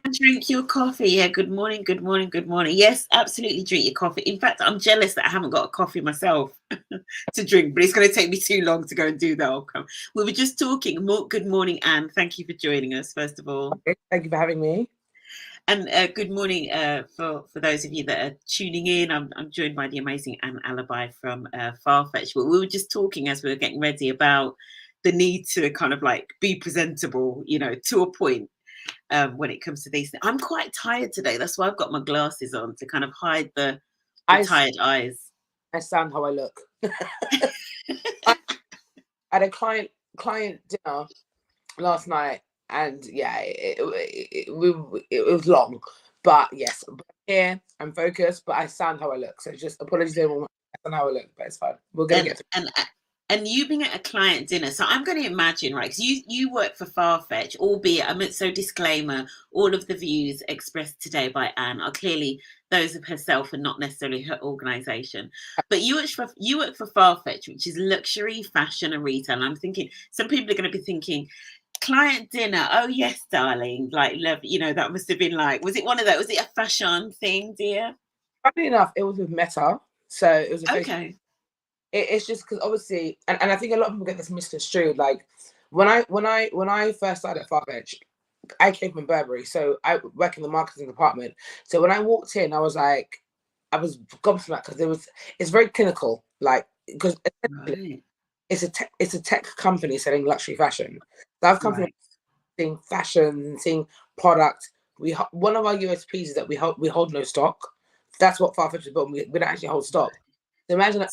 And drink your coffee. Yeah, good morning, good morning, good morning. Yes, absolutely drink your coffee. In fact, I'm jealous that I haven't got a coffee myself to drink, but it's going to take me too long to go and do that. We were just talking. Good morning, Anne. Thank you for joining us, first of all. Thank you for having me. And good morning for those of you that are tuning in. I'm joined by the amazing Anne Alabi from Farfetch. But we were just talking as we were getting ready about the need to kind of like be presentable, to a point. When it comes to these things. I'm quite tired today. That's why I've got my glasses on to kind of hide the tired eyes. I sound how I look. I had a client dinner last night, and yeah, it was long, but yes, here I'm focused, but I sound how I look. So just apologies everyone. I sound how I look, but it's fine. We're gonna get through. And you being at a client dinner, so I'm going to imagine, right? Because you work for Farfetch, albeit, so disclaimer, all of the views expressed today by Anne are clearly those of herself and not necessarily her organisation. But you work for Farfetch, which is luxury, fashion, and retail. And I'm thinking some people are going to be thinking, client dinner. Oh yes, darling. Like love, that must have been like. Was it one of those? Was it a fashion thing, dear? Funny enough, it was with Meta, so it was a okay. It's just because obviously, and I think a lot of people get this misconstrued. Like when I first started at Farfetch, I came from Burberry, so I work in the marketing department. So when I walked in, I was gobsmacked because it's very clinical, like because right. it's a tech company selling luxury fashion. So I've come from seeing fashion and seeing product. One of our USPs is that we hold no stock. That's what Farfetch is built. We don't actually hold stock. So imagine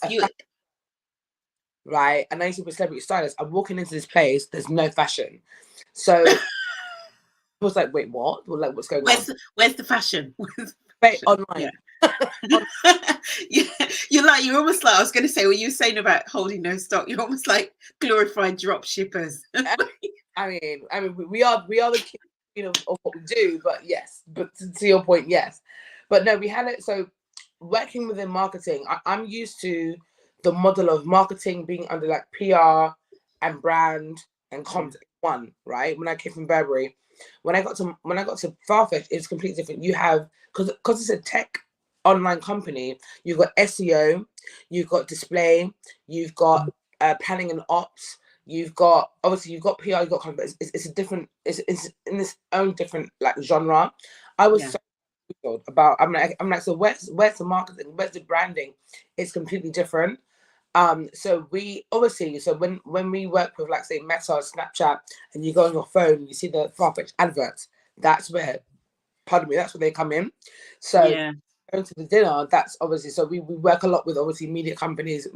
right? And I used to be a celebrity stylist. I'm walking into this place, there's no fashion. So I was like, wait, what? Well, like, what's going on? Where's the fashion? Wait, online. Yeah. You're almost like, I was going to say, what you were saying about holding no stock, you're almost like glorified drop shippers. I mean, we are the king of what we do, but yes, but to your point, yes. But no, we had it. So working within marketing, I'm used to the model of marketing being under like PR and brand and comms one, right? When I came from Burberry, when I got to Farfetch, it's completely different. You have because it's a tech online company, you've got SEO, you've got display, you've got planning and ops, you've got PR, you've got content. It's a different, it's in this own different like genre. I was so about I'm like so where's the marketing, where's the branding? It's completely different. So we obviously, so when we work with like say Meta or Snapchat and you go on your phone and you see the Farfetch adverts, that's where they come in. So going to the dinner, that's obviously, so we work a lot with obviously media companies,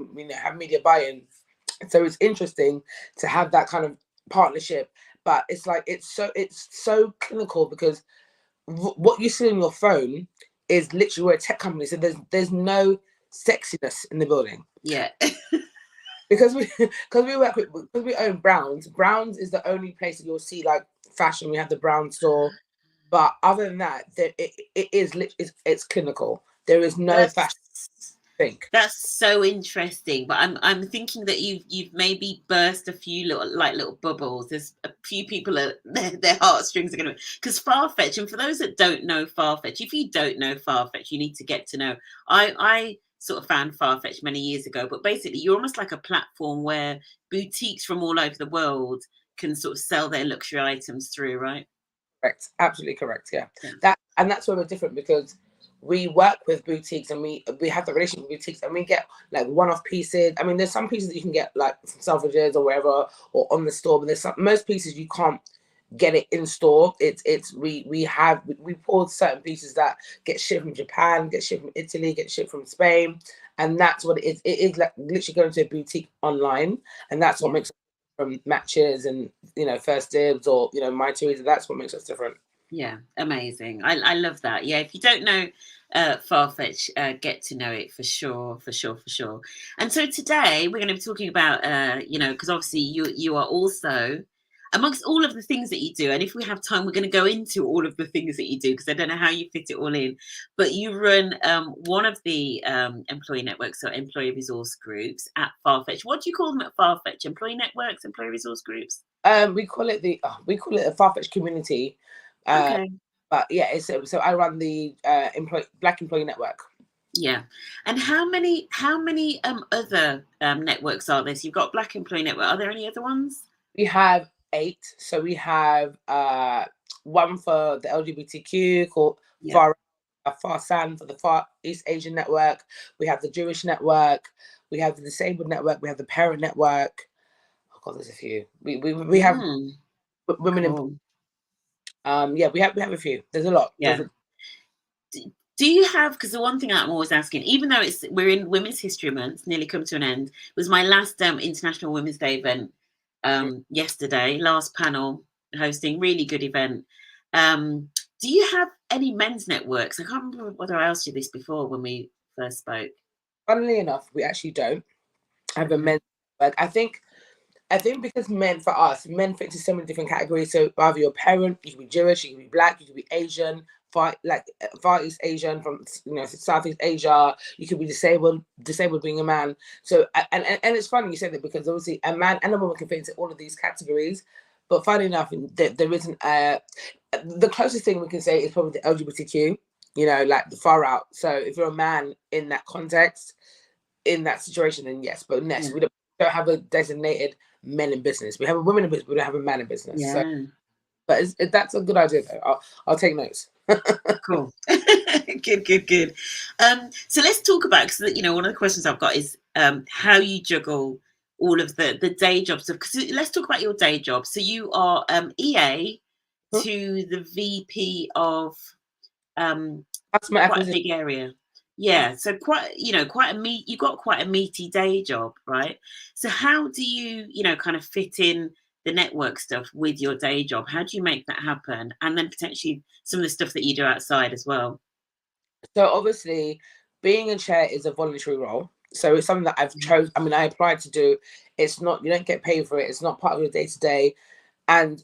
have media buy-in. So it's interesting to have that kind of partnership, but it's like it's so clinical because what you see on your phone is literally we're a tech company, so there's no sexiness in the building. Yeah. because we work with, because we own Browns is the only place that you'll see like fashion. We have the Brown store, but other than that, it's clinical. There is no fashion thing. That's so interesting. But I'm thinking that you've maybe burst a few little bubbles. There's a few people their heartstrings are gonna, because Farfetch, and for those that don't know Farfetch, if you don't know Farfetch, you need to get to know. I sort of found Farfetch many years ago, but basically you're almost like a platform where boutiques from all over the world can sort of sell their luxury items through, right? Correct, absolutely correct. Yeah. That's where we're different because we work with boutiques and we have the relationship with boutiques and we get like one-off pieces. I mean, there's some pieces that you can get like from Selfridges or wherever or on the store, but most pieces you can't get it in store. We pulled certain pieces that get shipped from Japan, get shipped from Italy, get shipped from Spain, and that's what it is. It is like literally going to a boutique online, and that's what makes from Matches and First Dibs or My Teresa. That's what makes us different. Yeah, amazing. I love that. Yeah, if you don't know Farfetch, get to know it for sure, for sure, for sure. And so today we're going to be talking about, because obviously you are also amongst all of the things that you do. And if we have time, we're going to go into all of the things that you do because I don't know how you fit it all in. But you run one of the employee networks or employee resource groups at Farfetch. What do you call them at Farfetch? Employee networks, employee resource groups? We call it a Farfetch community. Okay. but yeah, so I run the Black Employee Network. Yeah. And how many other networks are there? So you've got Black Employee Network. Are there any other ones? We have 8. So we have one for the LGBTQ called Yeah. FARSAN for the Far East Asian Network. We have the Jewish Network. We have the Disabled Network. We have the Parent Network. Oh God, there's a few. We have women in. Cool. Yeah, we have a few. There's a lot. Yeah. Do you have, because the one thing I'm always asking, even though we're in Women's History Month, nearly come to an end, was my last International Women's Day event yesterday, last panel hosting, really good event. Do you have any men's networks? I can't remember whether I asked you this before when we first spoke. Funnily enough, we actually don't have a men's network. I think because men, for us, men fit into so many different categories. So either you're a parent, you can be Jewish, you can be Black, you can be Asian, Far East Asian, from Southeast Asia. You could be disabled being a man. So and it's funny you say that, because obviously a man and a woman can fit into all of these categories. But funny enough, there isn't the closest thing we can say is probably the LGBTQ. Like the far out. So if you're a man in that context, in that situation, then yes. But next, we don't have a designated men in business. We have a women in business. We don't have a man in business. Yeah. So, but that's a good idea, though. I'll take notes. Cool. Good. So let's talk about, because one of the questions I've got is how you juggle all of the day jobs. Because let's talk about your day job. So you are EA to the VP of Customer quite a acquisition. big area. Yeah, so you've got quite a meaty day job, right? So how do you, kind of fit in the network stuff with your day job? How do you make that happen? And then potentially some of the stuff that you do outside as well. So obviously, being a chair is a voluntary role. So it's something that I've chosen. I mean, I applied to do. It's not, you don't get paid for it. It's not part of your day to day. And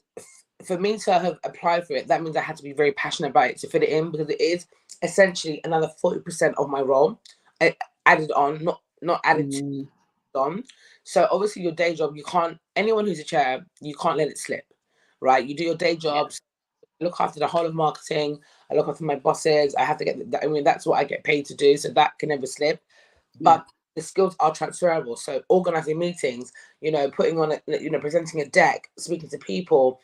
for me to have applied for it, that means I had to be very passionate about it to fit it in, because it is essentially another 40% of my role added on, not added on. So obviously your day job, anyone who's a chair, you can't let it slip, right? You do your day jobs, look after the whole of marketing. I look after my bosses. I have to get that. I mean, that's what I get paid to do, so that can never slip. But the skills are transferable. So organizing meetings, putting on presenting a deck, speaking to people,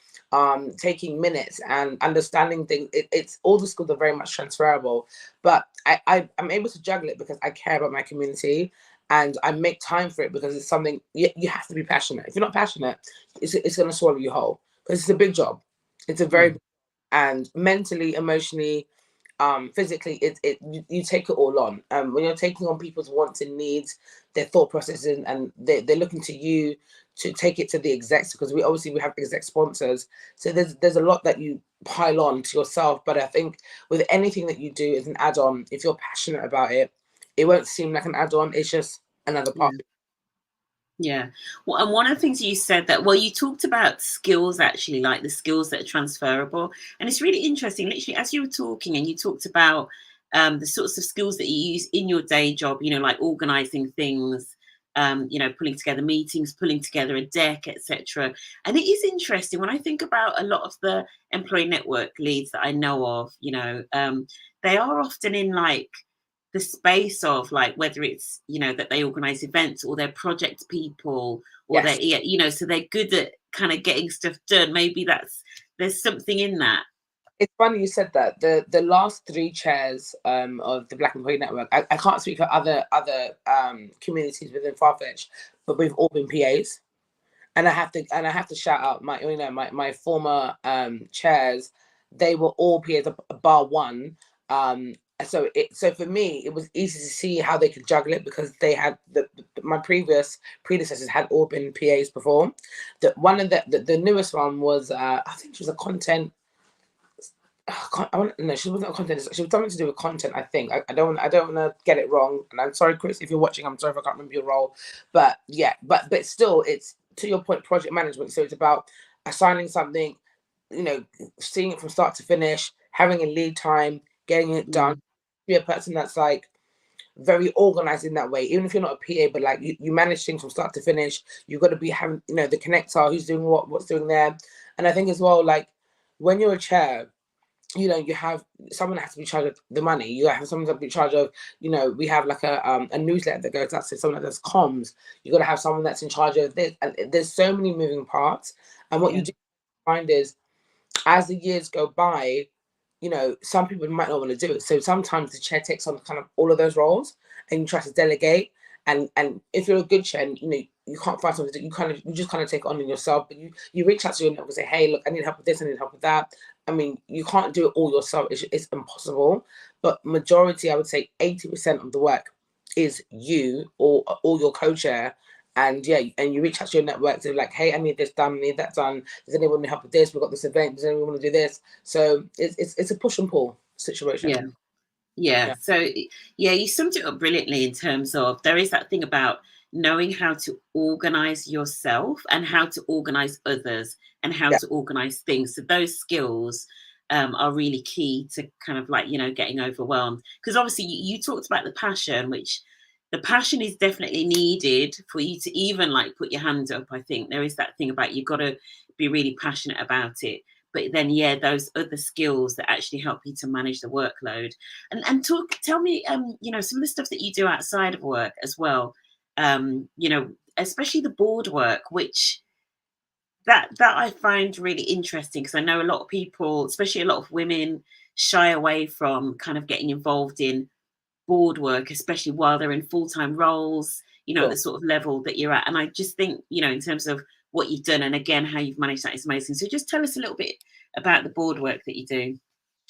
taking minutes and understanding things. It's all the skills are very much transferable. But I'm able to juggle it because I care about my community, and I make time for it because it's something you have to be passionate. If you're not passionate, it's going to swallow you whole, because it's a big job. It's a very and mentally, emotionally, physically, you take it all on. When you're taking on people's wants and needs, their thought processes, and they're looking to you to take it to the execs, because we have exec sponsors. So there's a lot that you pile on to yourself. But I think with anything that you do as an add-on, if you're passionate about it, it won't seem like an add-on. It's just another part. Yeah. Well, and one of the things you said you talked about skills, actually, like the skills that are transferable. And it's really interesting, literally, as you were talking, and you talked about the sorts of skills that you use in your day job, like organizing things, pulling together meetings, pulling together a deck, etc. And it is interesting when I think about a lot of the employee network leads that I know of, they are often in the space of whether it's that they organize events, or they're project people, or they're so they're good at kind of getting stuff done. Maybe there's something in that. It's funny you said that. The last 3 chairs of the Black Employee Network, I can't speak for other communities within Farfetch, but we've all been PAs. And I have to shout out my former chairs. They were all PAs bar one. So for me, it was easy to see how they could juggle it, because they had my previous predecessors had all been PAs before. One of the newest one was I think she was a content. No, she wasn't a content. She was something to do with content. I think I don't want to get it wrong. And I'm sorry, Chris, if you're watching. I'm sorry if I can't remember your role. But yeah, but still, it's, to your point, project management. So it's about assigning something, seeing it from start to finish, having a lead time, getting it done. Be a person that's very organized in that way. Even if you're not a PA, but you manage things from start to finish. You've got to be having the connector, who's doing what's doing there. And I think as well, when you're a chair, you know, you have someone that has to be in charge of the money. You have someone to be in charge of, you know, we have like a newsletter that goes out, so someone that does comms. You got to have someone that's in charge of this, and there's so many moving parts. And what you do find is, as the years go by, you know, some people might not want to do it. So sometimes the chair takes on kind of all of those roles, and you try to delegate. And if you're a good chair, and, you know, you can't find something to do, you just kind of take it on in yourself. But you reach out to your network and say, hey, look, I need help with this, I need help with that. I mean, you can't do it all yourself. It's impossible. But majority, I would say 80% of the work is you or your co-chair. And yeah, and you reach out to your network to like, hey, I need this done, I need that done. Does anyone want to help with this? We've got this event. Does anyone want to do this? So it's a push and pull situation. Yeah. Yeah. So, yeah, you summed it up brilliantly in terms of there is that thing about knowing how to organize yourself and how to organize others and how Yeah. to organize things. So, those skills are really key to kind of like, getting overwhelmed. Because obviously, you talked about the passion, which the passion is definitely needed for you to even like put your hand up. I think there is that thing about you've got to be really passionate about it. But then, yeah, those other skills that actually help you to manage the workload. And tell me, some of the stuff that you do outside of work as well. Especially the board work, which that I find really interesting because I know a lot of people, especially a lot of women, shy away from kind of getting involved in board work, especially while they're in full-time roles, at Sure. the sort of level that you're at. And I just think, in terms of what you've done and again how you've managed that is amazing. So just tell us a little bit about the board work that you do.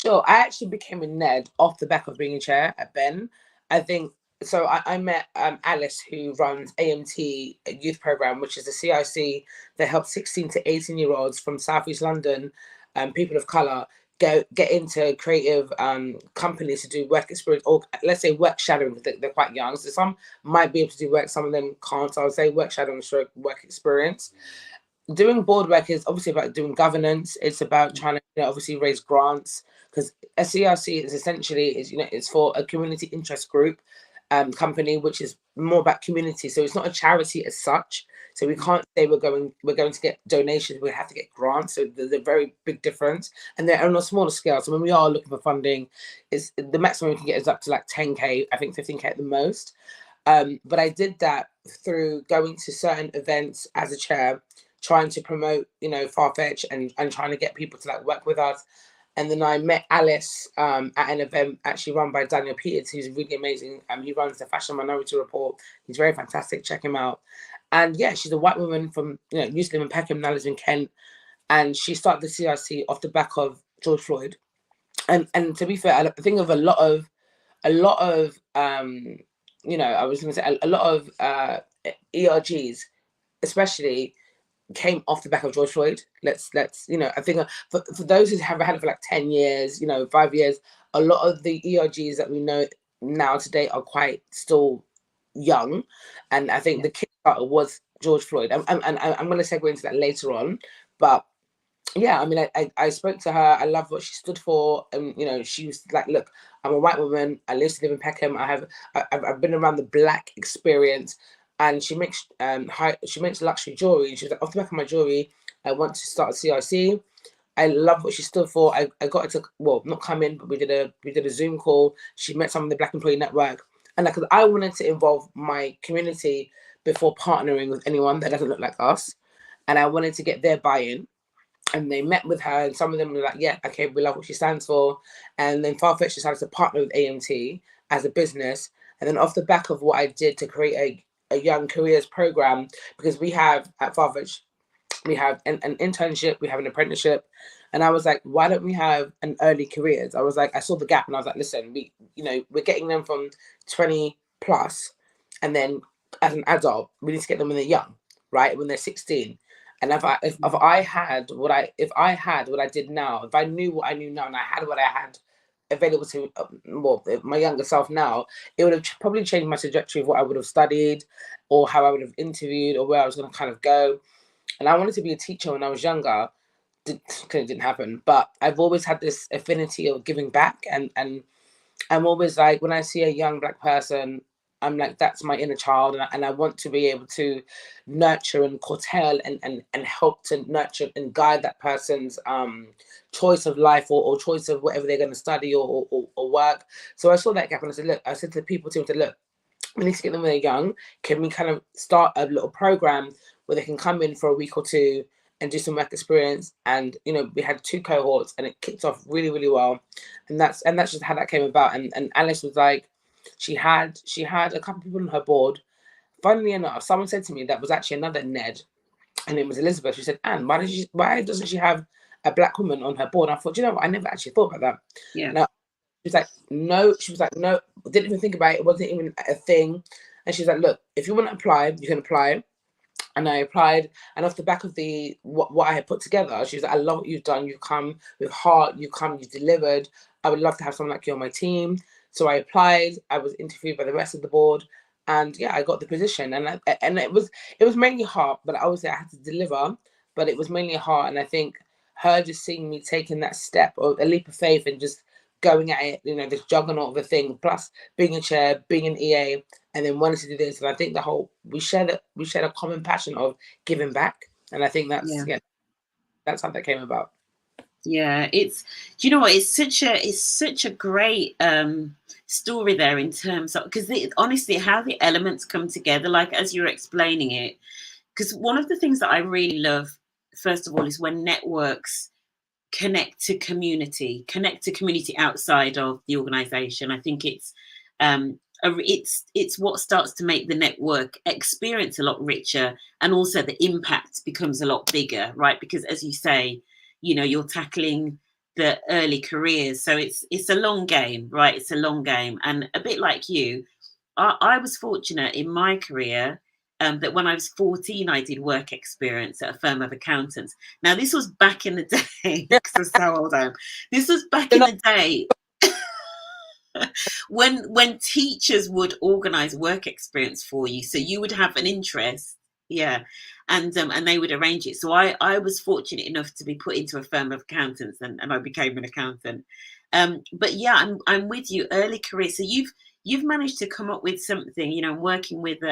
Sure. I actually became a Ned off the back of being a chair at Ben. I think so. I met Alice, who runs AMT Youth Program, which is a CIC that helps 16 to 18-year-olds from Southeast London, people of color, get into creative companies to do work experience, or let's say work shadowing, because they're quite young. So some might be able to do work, some of them can't. So I would say work shadowing, stroke work experience. Doing board work is obviously about doing governance. It's about trying to, obviously raise grants, because a CRC is essentially it's for a community interest group company, which is more about community. So it's not a charity as such. So we can't say we're going to get donations. We have to get grants. So there's a very big difference, and they're on a smaller scale. So when we are looking for funding, is the maximum we can get is up to like 10K. I think 15K at the most. But I did that through going to certain events as a chair, trying to promote, Farfetch and trying to get people to like work with us. And then I met Alice at an event actually run by Daniel Peters, who's really amazing. He runs the Fashion Minority Report. He's very fantastic. Check him out. And yeah, she's a white woman from, used to live in Peckham, now lives in Kent. And she started the CRC off the back of George Floyd. And to be fair, I think of a lot of I was going to say a lot of ERGs, especially, came off the back of George Floyd. Let's I think for those who have had it for like 10 years, 5 years, a lot of the ERGs that we know now today are quite still young, and I think the kickstarter was George Floyd. And I'm going to segue into that later on, but yeah, I mean, I spoke to her. I love what she stood for, and she was like, "Look, I'm a white woman. I used to live in Peckham. I've been around the Black experience." And she makes she makes luxury jewelry. And she was like, "Off the back of my jewelry, I want to start a CIC." I love what she stood for. I got her to, well, not come in, but we did a Zoom call. She met some of the Black Employee Network, and like, 'cause I wanted to involve my community before partnering with anyone that doesn't look like us, and I wanted to get their buy-in. And they met with her, and some of them were like, "Yeah, okay, we love what she stands for." And then Farfetch decided to partner with AMT as a business. And then off the back of what I did to create a young careers program, because we have at Farfetch, we have an internship, we have an apprenticeship. And I was like, why don't we have an early careers? I was like, I saw the gap, and I was like, listen, we're getting them from 20 plus, and then as an adult, we need to get them when they're young, right? When they're 16. And if I had what I did now, if I knew what I knew now, and I had what I had available to my younger self now, it would have probably changed my trajectory of what I would have studied, or how I would have interviewed, or where I was going to kind of go. And I wanted to be a teacher when I was younger. It didn't happen, but I've always had this affinity of giving back, and I'm always like, when I see a young Black person I'm like, that's my inner child, and I want to be able to nurture and curtail and help to nurture and guide that person's choice of life, or choice of whatever they're going to study or work. So I saw that gap, and I said, look, I said to the people team, look, we need to get them when they're young. Can we kind of start a little program where they can come in for a week or two and do some work experience? And we had 2 cohorts, and it kicked off really, really well. And that's just how that came about. And Alice was like, she had a couple of people on her board. Funnily enough, someone said to me that was actually another Ned, and it was Elizabeth. She said, Anne, why doesn't she have a black woman on her board? And I thought, you know what, I never actually thought about that. Yeah. Now, she was like, no. She was like, no, didn't even think about it. It wasn't even a thing. And she was like, look, if you want to apply, you can apply. And I applied, and off the back of what I had put together, she was like, I love what you've done. You've come with heart. You've delivered. I would love to have someone like you on my team. So I applied. I was interviewed by the rest of the board, and yeah, I got the position. And it was mainly heart, but obviously I had to deliver. But it was mainly heart, and I think her just seeing me taking that step, or a leap of faith, and just going at it, this juggernaut of a thing, plus being a chair, being an EA, and then wanting to do this. And I think we shared a common passion of giving back. And I think that's how that came about. Yeah, do you know what? It's such a great story there, in terms of, because honestly, how the elements come together, like as you're explaining it. Because one of the things that I really love, first of all, is when networks connect to community outside of the organization. I think it's what starts to make the network experience a lot richer, and also the impact becomes a lot bigger, right? Because as you say, you're tackling the early careers, so it's a long game, right? It's a long game. And a bit like you, I was fortunate in my career, that when I was 14, I did work experience at a firm of accountants. Now, this was back in the day, because I'm so old. This was back in the day when teachers would organise work experience for you, so you would have an interest, and they would arrange it. So I was fortunate enough to be put into a firm of accountants, and I became an accountant. But yeah, I'm with you. Early career. So you've managed to come up with something, working with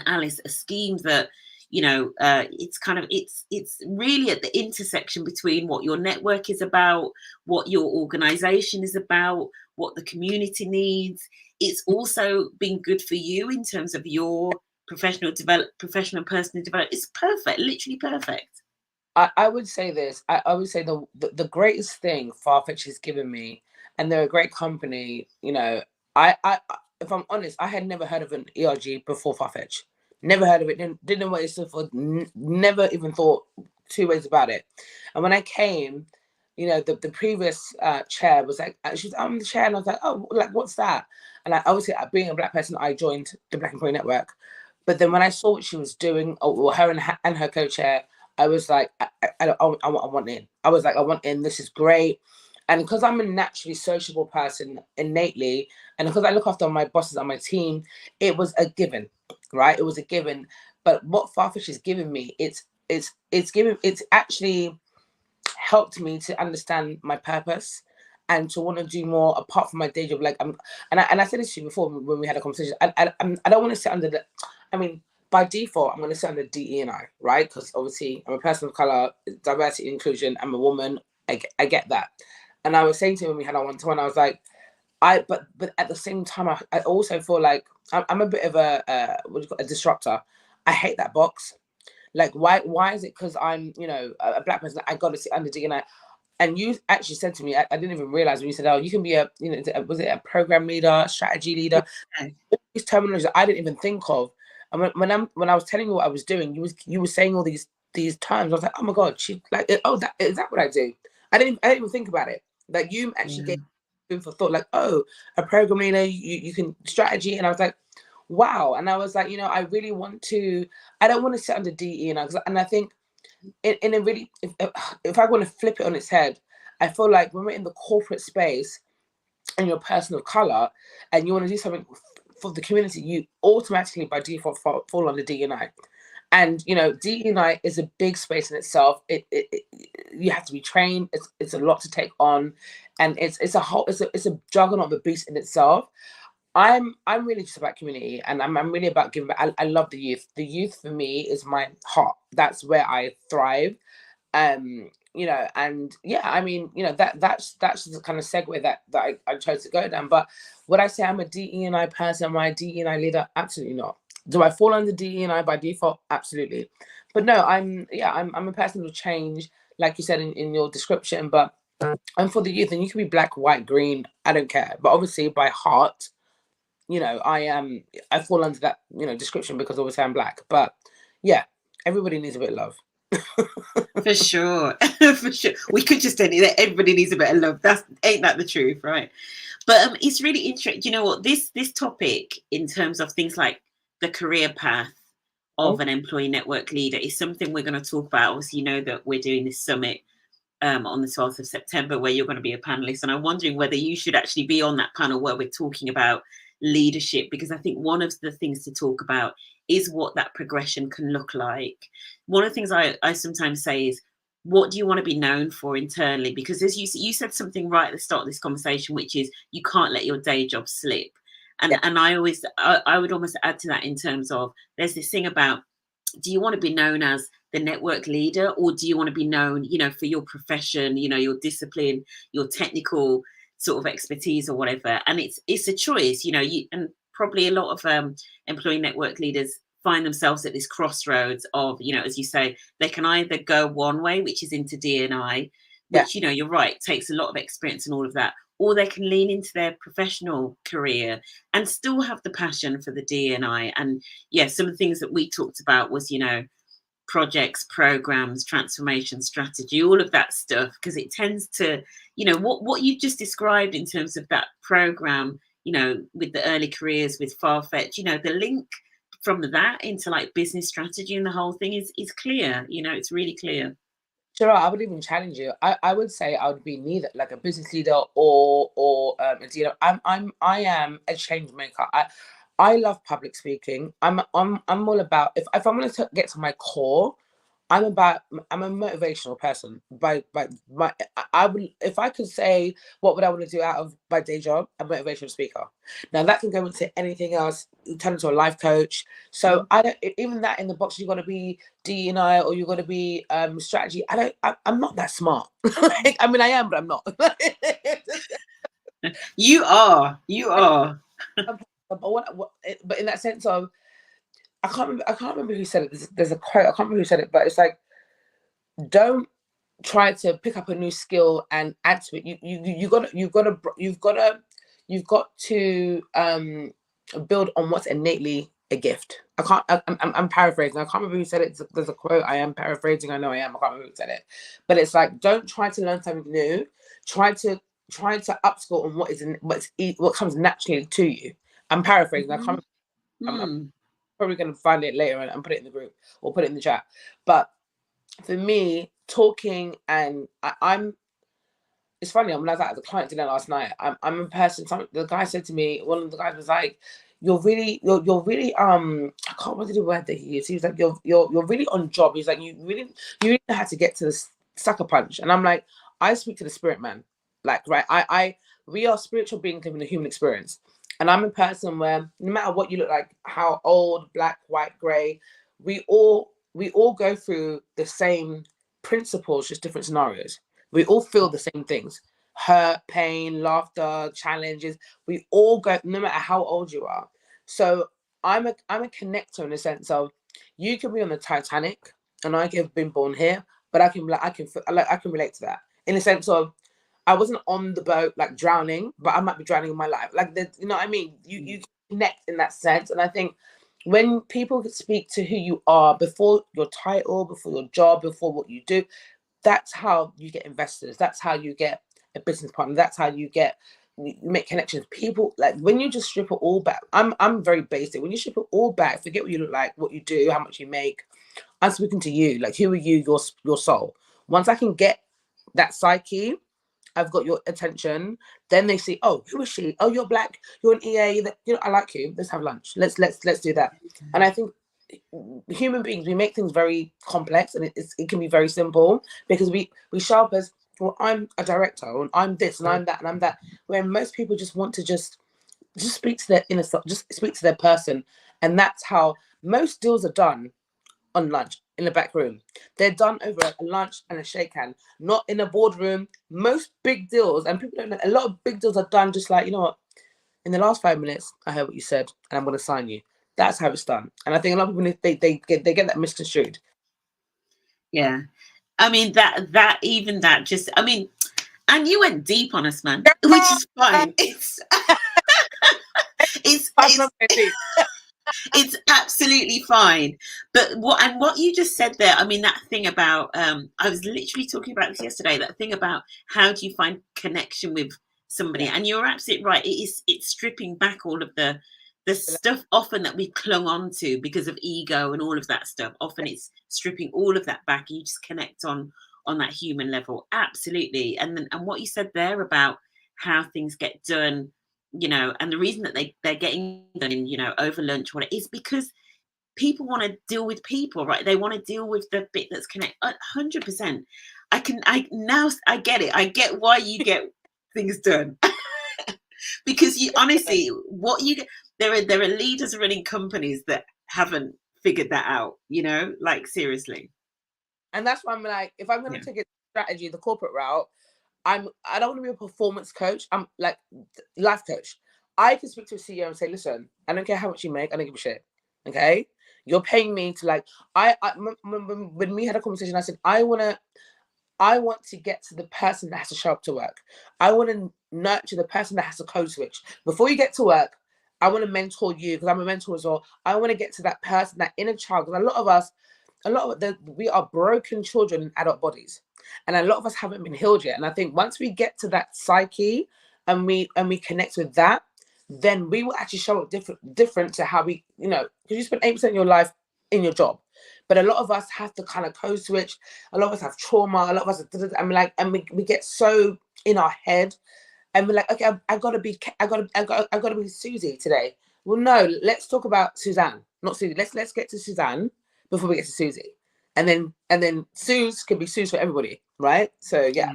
Alice, a scheme that it's really at the intersection between what your network is about, what your organization is about, what the community needs. It's also been good for you in terms of your professional and personal development. It's perfect, literally perfect. I would say this. I would say the greatest thing Farfetch has given me, and they're a great company. I if I'm honest, I had never heard of an ERG before Farfetch. Never heard of it. Didn't know what it stood for. Never even thought 2 ways about it. And when I came, the previous chair was like, she was, I'm the chair, and I was like, oh, like, what's that? And obviously, being a black person, I joined the Black Employee Network. But then when I saw what she was doing, or her and her co-chair, I was like, I want in. I was like, I want in. This is great. And because I'm a naturally sociable person innately, and because I look after my bosses on my team, it was a given, right? It was a given. But what Farfetch has given me, it's actually helped me to understand my purpose and to want to do more apart from my day job. Like and I said this to you before when we had a conversation. I don't want to sit under by default, I'm going to sit under DE&I, right? Because obviously I'm a person of color, diversity, inclusion. I'm a woman. I get that. And I was saying to him when we had our one-to-one, I was like, but at the same time, I also feel like I'm a bit of a disruptor. I hate that box. Like, why is it because I'm, a black person, I got to sit under DE&I? And you actually said to me, I didn't even realize when you said, oh, you can be was it a program leader, strategy leader? Okay. All these terminologies I didn't even think of. And when I was telling you what I was doing, you were saying all these terms. I was like, oh my God, she's like, oh, is that what I do? I didn't even think about it. Like, you actually gave food for thought, like, oh, a program leader, you can strategy. And I was like, wow. And I was like, I really want to, I don't want to sit under DE. And I think in a really, if I want to flip it on its head, I feel like when we're in the corporate space and you're a person of color and you want to do something for the community, you automatically by default fall under DE&I. And DE&I is a big space in itself. It you have to be trained. It's a lot to take on, and it's a juggernaut of a beast in itself. I'm really just about community, and I'm really about giving back. I love the youth. The youth for me is my heart. That's where I thrive. You know, and yeah, I mean, you know, that's the kind of segue that I chose to go down. But would I say I'm a DE&I person? Am I a DE&I leader? Absolutely not. Do I fall under DE&I by default? Absolutely. But no, I'm a person of change, like you said in your description. But I'm for the youth, and you can be black, white, green. I don't care. But obviously, by heart, you know, I fall under that, you know, description because obviously I'm black. But yeah, everybody needs a bit of love. For sure. For sure. We could just end it that everybody needs a bit of love. That's ain't that the truth, right? But it's really interesting. You know what? This topic in terms of things like the career path of an employee network leader is something we're going to talk about. Obviously, you know that we're doing this summit on the 12th of September where you're going to be a panelist. And I'm wondering whether you should actually be on that panel where we're talking about leadership, because I think one of the things to talk about is what that progression can look like. One of the things I sometimes say is, what do you want to be known for internally? Because as you said something right at the start of this conversation, which is you can't let your day job slip. And Yeah. and I would almost add to that in terms of there's this thing about, do you want to be known as the network leader, or do you want to be known, you know, for your profession, you know, your discipline, your technical sort of expertise or whatever? And it's a choice, you know. And probably a lot of employee network leaders find themselves at this crossroads of, you know, as you say, they can either go one way, which is into D&I, Yeah. which, you know, you're right, takes a lot of experience and all of that, or they can lean into their professional career and still have the passion for the D&I. And yeah, some of the things that we talked about was, you know, projects, programs, transformation strategy, all of that stuff, because it tends to, you know, what you just described in terms of that program, you know, with the early careers with Farfetch, you know, the link from that into like business strategy and the whole thing is clear. You know, it's really clear. Sure, I would even challenge you. I would say I would be neither like a business leader or a dealer. I am a change maker. I love public speaking. I'm all about, if I'm going to get to my core, I'm a motivational person. By my I would, if I could say what would I want to do out of my day job, a motivational speaker. Now that can go into anything else, turn into a life coach. So I don't, even that in the box, you got to be D&I or you got to be strategy. I'm not that smart. Like, I mean I am, but I'm not. You are. But in that sense of, I can't remember who said it. There's a quote, I can't remember who said it, but it's like, don't try to pick up a new skill and add to it. You've got to build on what's innately a gift. I'm paraphrasing. I can't remember who said it. There's a quote. I am paraphrasing. I know I am. I can't remember who said it. But it's like, don't try to learn something new. Try to upskill on what comes naturally to you. I'm paraphrasing. I can't. I'm probably going to find it later and put it in the group or put it in the chat. But for me, talking and I'm. It's funny. When I was at the client dinner last night, I'm a person. The guy said to me, one of the guys was like, "You're really I can't remember the word that he used. He was like, you're really on job." He's like, you really know how to get to the sucker punch." And I'm like, I speak to the spirit man. Like, right, we are spiritual beings living a human experience. And I'm a person where no matter what you look like, how old, black, white, grey, we all go through the same principles, just different scenarios. We all feel the same things: hurt, pain, laughter, challenges. We all go, no matter how old you are. So I'm a connector in the sense of, you can be on the Titanic and I could have been born here, but I can relate to that in the sense of, I wasn't on the boat like drowning, but I might be drowning in my life. Like, you know what I mean? You connect in that sense, and I think when people speak to who you are before your title, before your job, before what you do, that's how you get investors. That's how you get a business partner. That's how you make connections. People, like, when you just strip it all back. I'm very basic. When you strip it all back, forget what you look like, what you do, how much you make. I'm speaking to you. Like, who are you? Your soul. Once I can get that psyche, I've got your attention. Then they see, oh, who is she? Oh, you're black. You're an EA. I like you. Let's have lunch. Let's do that. And I think human beings, we make things very complex, and it can be very simple because we show up as, well, I'm a director, and I'm this, and I'm that, and I'm that. Where most people just want to just just speak to their inner self, just speak to their person. And that's how most deals are done, on lunch in the back room. They're done over a lunch and a shake hand, not in a boardroom. Most big deals, and people don't know, a lot of big deals are done just like, you know what, in the last 5 minutes, I heard what you said, and I'm going to sign you. That's how it's done. And I think a lot of people, they get that misconstrued. Yeah. I mean, that just, I mean, and you went deep on us, man, which is fine. It's absolutely fine. But what you just said there, I mean, that thing about, I was literally talking about this yesterday, that thing about how do you find connection with somebody? And you're absolutely right. It's stripping back all of the stuff often that we clung on to because of ego and all of that stuff. Often it's stripping all of that back, and you just connect on that human level. Absolutely. And what you said there about how things get done, and the reason that they're getting done in, over lunch, what it is, because people want to deal with people, right? They want to deal with the bit that's connect 100%. I get it. I get why you get things done. Because you honestly, what you get, there are leaders running companies that haven't figured that out, like seriously. And that's why I'm like, if I'm going to take a strategy, the corporate route, I don't want to be a performance coach. I'm like life coach. I can speak to a CEO and say, listen, I don't care how much you make. I don't give a shit. Okay. You're paying me to like, when we had a conversation, I said, I want to get to the person that has to show up to work. I want to nurture the person that has to code switch. Before you get to work, I want to mentor you, because I'm a mentor as well. I want to get to that person, that inner child. Because we are broken children in adult bodies. And a lot of us haven't been healed yet. And I think once we get to that psyche and we connect with that, then we will actually show up different to how we, because you spend 8% of your life in your job. But a lot of us have to kind of code switch. A lot of us have trauma. A lot of us, we get so in our head, and we're like, okay, I gotta be Susie today. Well, no, let's talk about Suzanne, not Susie. Let's get to Suzanne before we get to Susie, and then Suze can be Suze for everybody, right? So yeah.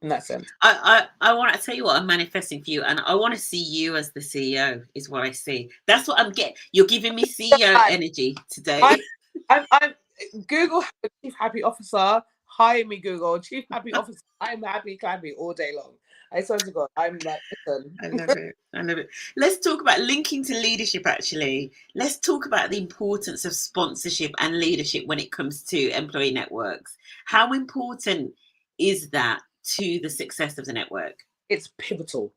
In that sense, I want to tell you what I'm manifesting for you, and I want to see you as the CEO. Is what I see. That's what I'm getting. You're giving me CEO energy today. I'm Google Chief Happy Officer. Hire me, Google Chief Happy Officer. I'm happy, clappy all day long. I swear to God, I'm like, listen. I love it. I love it. Let's talk about linking to leadership. Actually, let's talk about the importance of sponsorship and leadership when it comes to employee networks. How important is that to the success of the network? It's pivotal.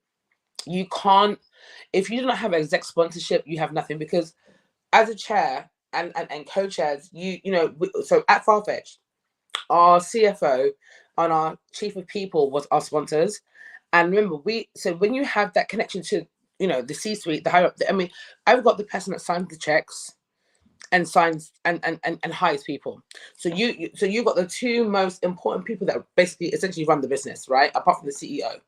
You can't, if you don't have exec sponsorship, you have nothing, because as a chair and co-chairs, so at Farfetch, our CFO and our chief of people was our sponsors. And remember, so when you have that connection to, the C-suite, the higher up, I've got the person that signs the checks and signs and hires people. So you got the two most important people that basically essentially run the business, right? Apart from the CEO.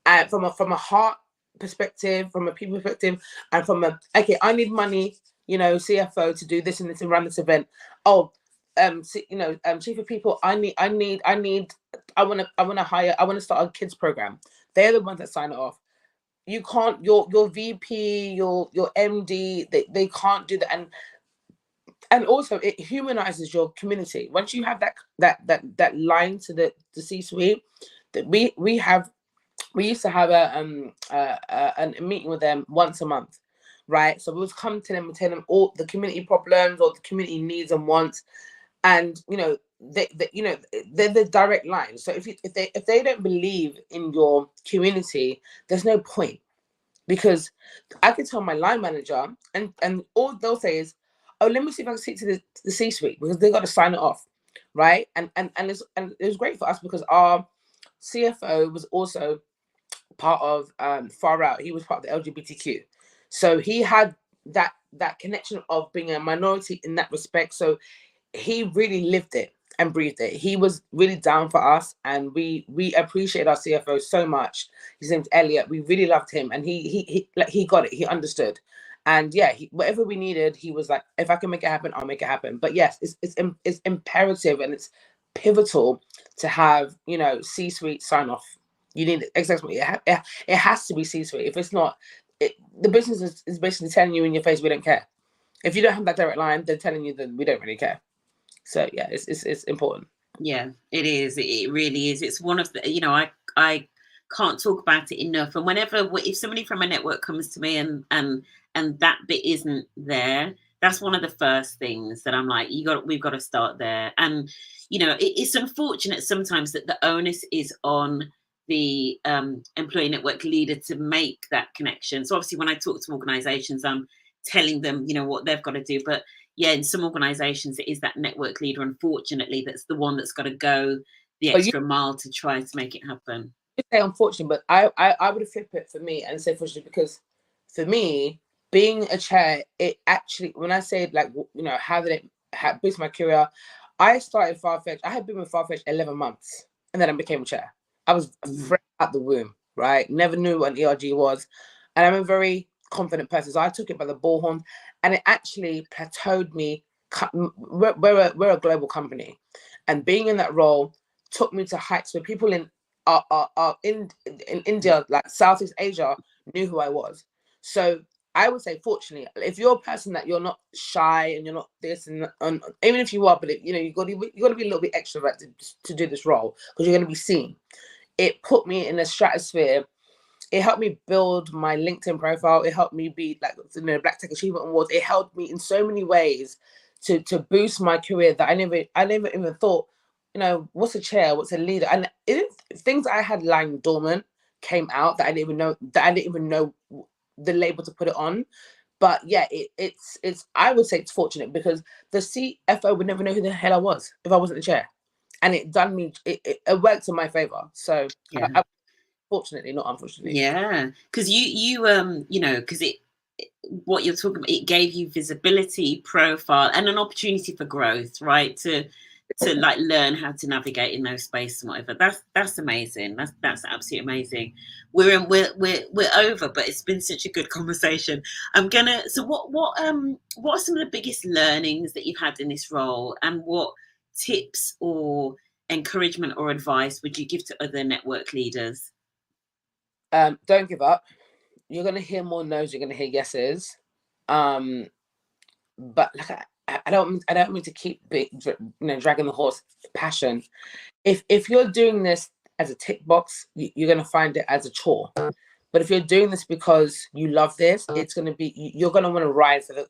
And from a heart perspective, from a people perspective, and from I need money, CFO to do this and this and run this event. Chief of people, I want to hire, I want to start a kids program. They're the ones that sign it off. You can't, your VP, your MD, they can't do that. And also it humanizes your community. Once you have that line to the C-suite, that we used to have a meeting with them once a month, right? So we would come to them and tell them all the community problems or the community needs and wants, and they're the direct line. So if they don't believe in your community, there's no point, because I can tell my line manager, and all they'll say is, oh, let me see if I can speak to the C-suite, because they got to sign it off, right? And it was great for us because our CFO was also part of Far Out. He was part of the LGBTQ, so he had that connection of being a minority in that respect. So he really lived it and breathed it. He was really down for us, and we appreciate our CFO so much. His name's Elliot. We really loved him, and he got it. He understood, and yeah, whatever we needed, he was like, if I can make it happen, I'll make it happen. But yes, it's imperative and it's pivotal to have C-suite sign off. You need exactly. It has to be C-suite. If it's not, the business is basically telling you in your face, we don't care. If you don't have that direct line, they're telling you that we don't really care. So yeah, it's important. Yeah, it is. It really is. It's one of the, I can't talk about it enough. And whenever, if somebody from a network comes to me and that bit isn't there, that's one of the first things that I'm like, we've got to start there. And, it's unfortunate sometimes that the onus is on the employee network leader to make that connection. So obviously when I talk to organizations, I'm telling them, what they've got to do. But yeah, in some organizations, it is that network leader, unfortunately, that's the one that's got to go the extra mile to try to make it happen. You say unfortunate, but I would flip it for me and say fortunate, because for me, being a chair, it actually, when I say like, how did it boost my career? I started Farfetch. I had been with Farfetch 11 months and then I became a chair. I was fresh out the womb, right? Never knew what an ERG was. And I'm a very confident person. So I took it by the bullhorn and it actually plateaued me. We're a global company. And being in that role took me to heights where people in India, like Southeast Asia, knew who I was. So I would say, fortunately, if you're a person that you're not shy and you're not this and even if you are, but you got to be a little bit extroverted to do this role because you're going to be seen. It put me in a stratosphere. It helped me build my LinkedIn profile. It helped me be like Black Tech Achievement Awards. It helped me in so many ways to boost my career that I never even thought, what's a chair, what's a leader, and things I had lying dormant came out that I didn't even know the label to put it on. But yeah, it's I would say it's fortunate because the CFO would never know who the hell I was if I wasn't the chair, and it worked in my favor. So yeah. Fortunately, not unfortunately. Yeah, because because what you're talking about, it gave you visibility, profile, and an opportunity for growth, right? To like learn how to navigate in those spaces and whatever. That's amazing. That's absolutely amazing. We're over, but it's been such a good conversation. So what are some of the biggest learnings that you've had in this role, and what tips or encouragement or advice would you give to other network leaders? Don't give up. You're gonna hear more no's. You're gonna hear yeses. But like I don't mean to keep dragging the horse. Passion. If you're doing this as a tick box, you're gonna find it as a chore. But if you're doing this because you love this, it's gonna be you're gonna want to ride for the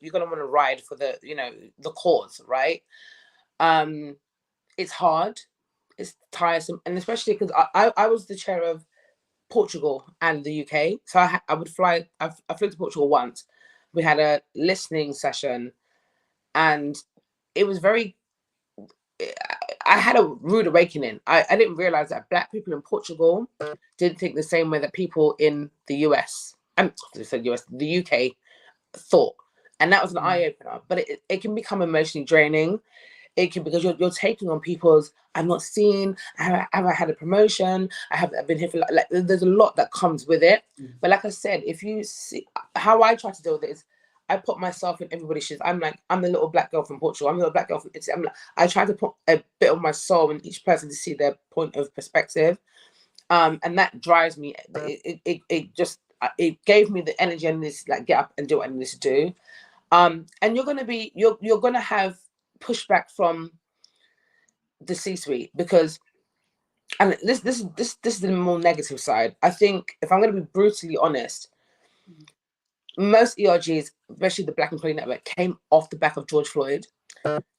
the cause, right? It's hard, it's tiresome, and especially because I was the chair of Portugal and the UK. So I would fly. I flew to Portugal once. We had a listening session, and it was very. I had a rude awakening. I didn't realize that Black people in Portugal didn't think the same way that people in the US and the UK thought, and that was an eye opener. But it can become emotionally draining. It can, because you're taking on people's, I'm not seen, have I had a promotion, I've been here for like there's a lot that comes with it. But like I said, if you see how I try to deal with it is I put myself in everybody's shoes. I'm like, I'm the little Black girl from Portugal, I'm the little Black girl from Italy. I try to put a bit of my soul in each person to see their point of perspective, and that drives me. It gave me the energy and this like get up and do what I need to do. And you're gonna have pushback from the C-suite because, and this is the more negative side. I think if I'm going to be brutally honest, most ERGs, especially the Black Employee Network, came off the back of George Floyd,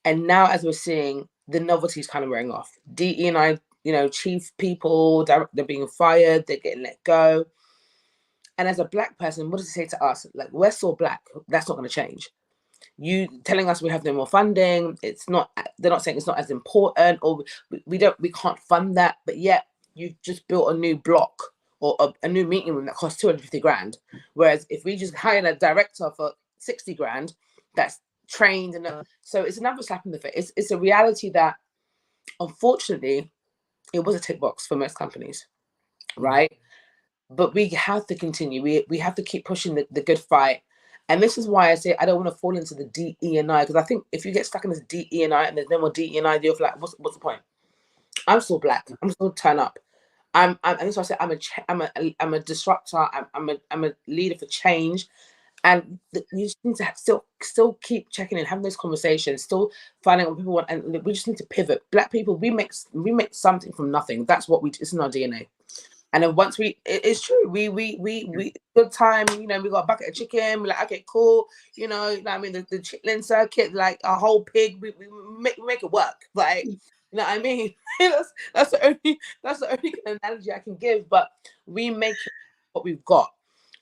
and now as we're seeing, the novelty is kind of wearing off. DE&I, chief people, they're being fired, they're getting let go. And as a Black person, what does it say to us? Like, we're so Black, that's not going to change. You telling us we have no more funding, it's not, they're not saying it's not as important, or we can't fund that, but yet you've just built a new block or a new meeting room that costs 250 grand. Whereas if we just hire a director for 60 grand, that's trained. So it's another slap in the face. It's a reality that unfortunately it was a tick box for most companies, right? But we have to continue. We have to keep pushing the good fight. And this is why I say I don't want to fall into the DE&I, because I think if you get stuck in this DE&I and there's no more DE&I, you're like, what's the point? I'm still Black. I'm still turn up. and that's why I say I'm a disruptor. I'm a leader for change. And you just need to still keep checking in, having those conversations, still finding out what people want, and we just need to pivot. Black people, we make something from nothing. That's what it's in our DNA. And then once it's true. We good time. You know, we got a bucket of chicken. We're like, okay, cool. You know I mean, the chitlin circuit, like a whole pig. We make it work. Like, you know what I mean? that's the only analogy I can give. But we make it what we've got.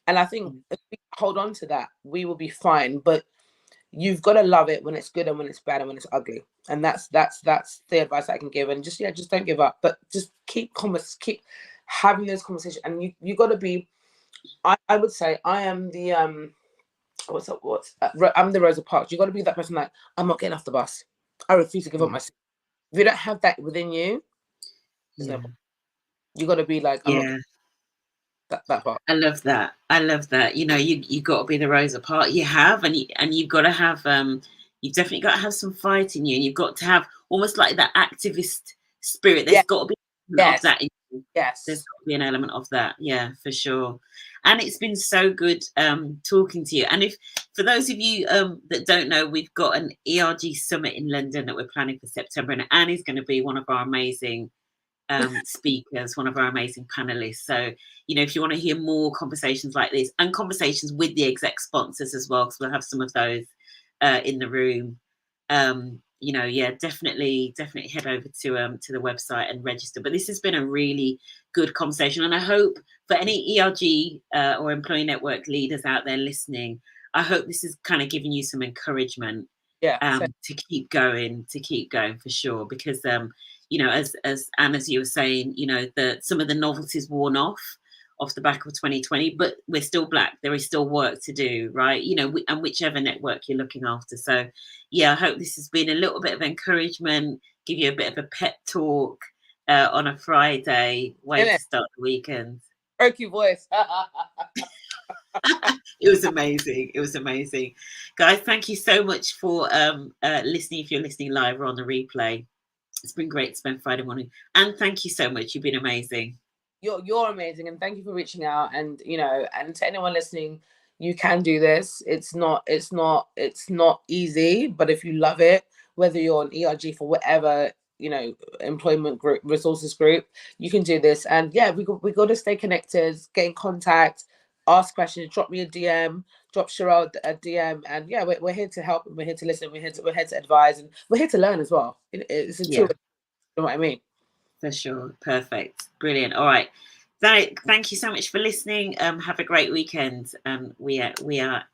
And I think if we hold on to that, we will be fine. But you've got to love it when it's good and when it's bad and when it's ugly. And that's the advice I can give. And just don't give up. But just keep having those conversations. And you got to be. I would say I am the I'm the Rosa Parks. You got to be that person. Like, I'm not getting off the bus. I refuse to give up my seat. If you don't have that within you, you got to be like, I'm not. That part. I love that. You know, you got to be the Rosa Parks. You have, and you've got to have you've definitely got to have some fight in you, and you've got to have almost like that activist spirit. There's got to be of that in you. There's got to be an element of that, for sure. And it's been so good talking to you. And if for those of you that don't know, we've got an ERG summit in London that we're planning for September, and Annie's going to be one of our amazing speakers, one of our amazing panelists. So, you know, if you want to hear more conversations like this and conversations with the exec sponsors as well, because we'll have some of those in the room, you know, definitely head over to the website and register. But this has been a really good conversation, and I hope for any ERG or employee network leaders out there listening, I hope this is kind of giving you some encouragement to keep going for sure, because you know, as Anne, as you were saying, you know, some of the novelties worn off the back of 2020, but we're still Black. There is still work to do, right? You know, and whichever network you're looking after. So, I hope this has been a little bit of encouragement, give you a bit of a pep talk on a Friday, way to start the weekend. Perky voice. It was amazing. Guys, thank you so much for listening. If you're listening live or on the replay, it's been great to spend Friday morning. And thank you so much. You've been amazing. You're amazing, and thank you for reaching out. And you know, and to anyone listening, you can do this. It's not easy, but if you love it, whether you're an ERG for whatever, you know, employment group, resources group, you can do this. And we got to stay connected, get in contact, ask questions, drop me a DM, drop Cheryl a DM, and we're here to help, and we're here to listen, we're here to advise, and we're here to learn as well. It's a tool. You know what I mean? For sure. Perfect. Brilliant. All right. Thank you so much for listening. Have a great weekend. We are